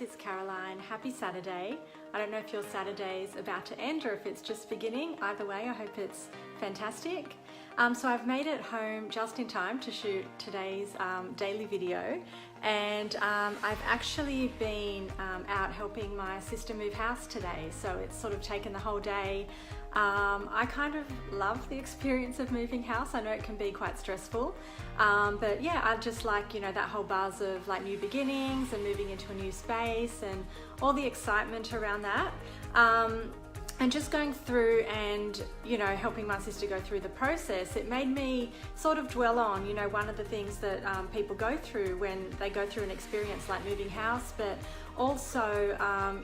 it's Caroline. Happy Saturday. I don't know if your Saturday is about to end or if it's just beginning. Either way, I hope it's fantastic. So I've made it home just in time to shoot today's daily video, and I've actually been out helping my sister move house today, so it's sort of taken the whole day. I kind of love the experience of moving house. I know it can be quite stressful, but yeah, I just like, you know, that whole buzz of like new beginnings and moving into a new space and all the excitement around that. And just going through and, you know, helping my sister go through the process, it made me sort of dwell on, you know, one of the things that people go through when they go through an experience like moving house, but also,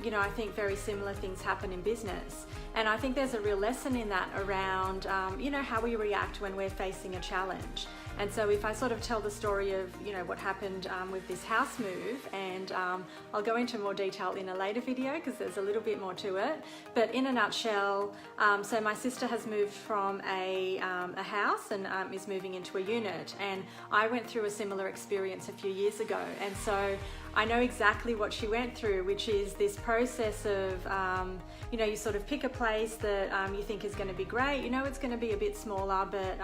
you know, I think very similar things happen in business. And I think there's a real lesson in that around, you know, how we react when we're facing a challenge. And so if I sort of tell the story of, you know, what happened with this house move, and I'll go into more detail in a later video because there's a little bit more to it. But in a nutshell, so my sister has moved from a house and is moving into a unit. And I went through a similar experience a few years ago. And so I know exactly what she went through, which is this process of, you know, you sort of pick a place that you think is going to be great. You know, it's going to be a bit smaller, but,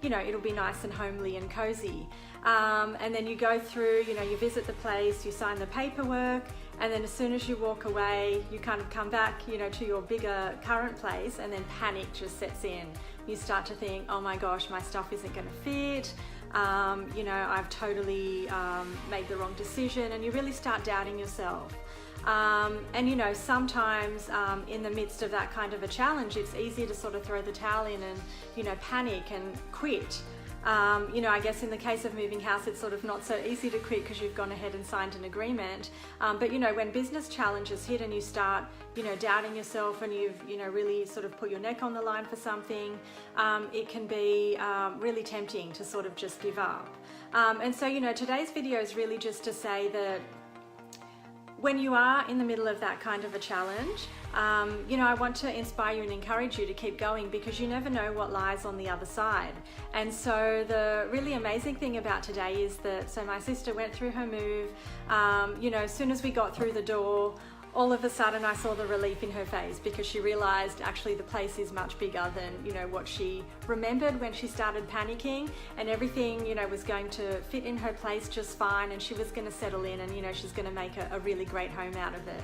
you know, it'll be nice and homely and cozy. And then you go through, you know, you visit the place, you sign the paperwork, and then as soon as you walk away, you kind of come back, you know, to your bigger current place, and then panic just sets in. You start to think, oh my gosh, my stuff isn't going to fit. You know, I've totally made the wrong decision, and you really start doubting yourself. And you know, sometimes in the midst of that kind of a challenge, it's easy to sort of throw the towel in and, you know, panic and quit. You know, I guess in the case of moving house, it's sort of not so easy to quit because you've gone ahead and signed an agreement. But you know, when business challenges hit and you start, you know, doubting yourself, and you've, you know, really sort of put your neck on the line for something, it can be really tempting to sort of just give up. And so, you know, today's video is really just to say that when you are in the middle of that kind of a challenge, you know, I want to inspire you and encourage you to keep going, because you never know what lies on the other side. And so the really amazing thing about today is that, so my sister went through her move, you know, as soon as we got through the door, all of a sudden I saw the relief in her face, because she realized actually the place is much bigger than, you know, what she remembered when she started panicking, and everything, you know, was going to fit in her place just fine, and she was going to settle in, and, you know, she's going to make a really great home out of it,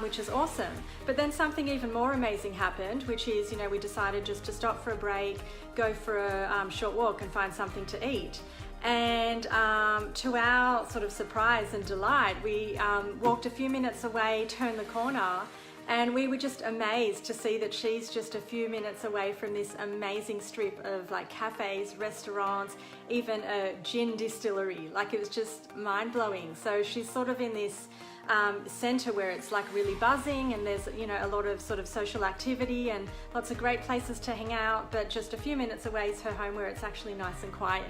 which is awesome. But then something even more amazing happened, which is, you know, we decided just to stop for a break, go for a short walk and find something to eat. And to our sort of surprise and delight, we walked a few minutes away, turned the corner, and we were just amazed to see that she's just a few minutes away from this amazing strip of like cafes, restaurants, even a gin distillery. Like, it was just mind-blowing. So she's sort of in this center where it's like really buzzing, and there's, you know, a lot of sort of social activity and lots of great places to hang out, but just a few minutes away is her home where it's actually nice and quiet.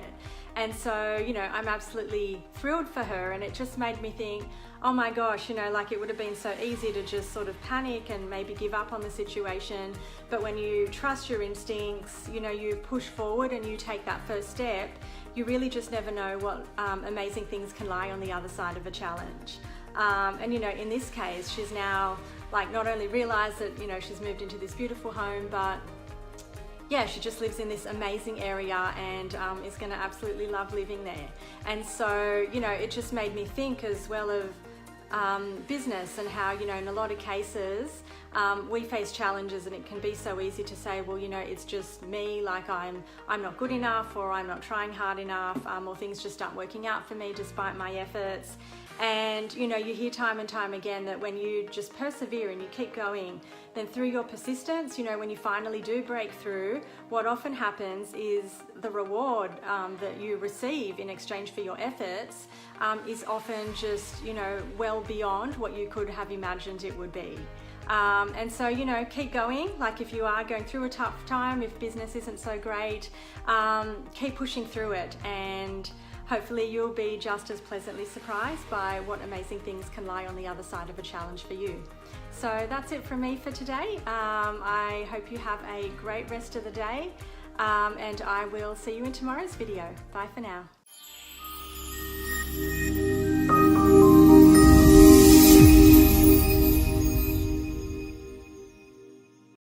And so, you know, I'm absolutely thrilled for her, and it just made me think, oh my gosh, you know, like, it would have been so easy to just sort of panic and maybe give up on the situation. But when you trust your instincts, you know, you push forward and you take that first step, you really just never know what amazing things can lie on the other side of a challenge. And you know, in this case, she's now like not only realized that, you know, she's moved into this beautiful home, but yeah, she just lives in this amazing area and is going to absolutely love living there. And so, you know, it just made me think as well of business, and how, you know, in a lot of cases we face challenges, and it can be so easy to say, well, you know, it's just me, like I'm not good enough, or I'm not trying hard enough, or things just aren't working out for me despite my efforts. And you know, you hear time and time again that when you just persevere and you keep going, then through your persistence, you know, when you finally do break through, what often happens is the reward that you receive in exchange for your efforts is often just, you know, well beyond what you could have imagined it would be. And so, you know, keep going. Like, if you are going through a tough time, if business isn't so great, keep pushing through it, and hopefully you'll be just as pleasantly surprised by what amazing things can lie on the other side of a challenge for you. So that's it from me for today. I hope you have a great rest of the day, and I will see you in tomorrow's video. Bye for now.